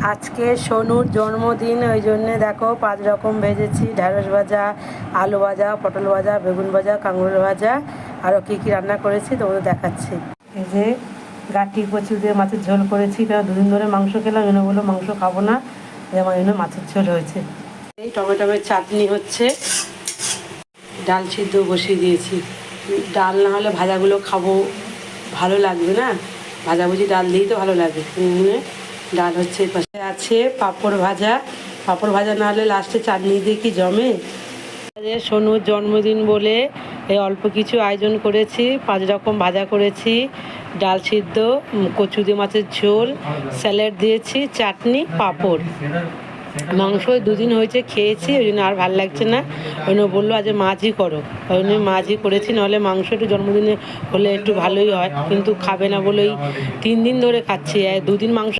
আজকে সোনুর জন্মদিন, ওই জন্যে দেখো 5 রকম ভেজেছি। ঢ্যাঁড়স ভাজা, আলু ভাজা, পটল ভাজা, বেগুন ভাজা, কাঁকরোল ভাজা, আরও কী কী রান্না করেছি তোমাদের দেখাচ্ছি। এই যে গাঁটি কচু দিয়ে মাছের ঝোল করেছি, কারণ দুদিন ধরে মাংস খেলাম, এনে বললো মাংস খাবো না, আমার জন্য মাছের ঝোল হয়েছে। এই টমেটোর চাটনি হচ্ছে, ডাল সিদ্ধ বসিয়ে দিয়েছি। ডাল না হলে ভাজাগুলো খাবো ভালো লাগবে না, ভাজাভুজি ডাল দিয়েই তো ভালো লাগে। ডাল হচ্ছে, পাশে আছে পাঁপড় ভাজা। পাঁপড় ভাজা না হলে লাস্টে চাটনি দিয়ে কি জমে। সোনুর জন্মদিন বলে এই অল্প কিছু আয়োজন করেছি। 5 রকম ভাজা করেছি, ডাল সিদ্ধ, কচু দিয়ে মাছের ঝোল, স্যালাড দিয়েছি, চাটনি, পাঁপড়। মাংস 2 দিন হয়েছে খেয়েছি, ওই জন্য আর ভালো লাগছে না, ওই জন্য বললো আজ মাছই করো, ওই জন্য মাছই করেছি। নাহলে মাংস একটু জন্মদিনে হলে একটু ভালোই হয়, কিন্তু খাবে না বলেই 3 দিন ধরে খাচ্ছি। 2 দিন মাংস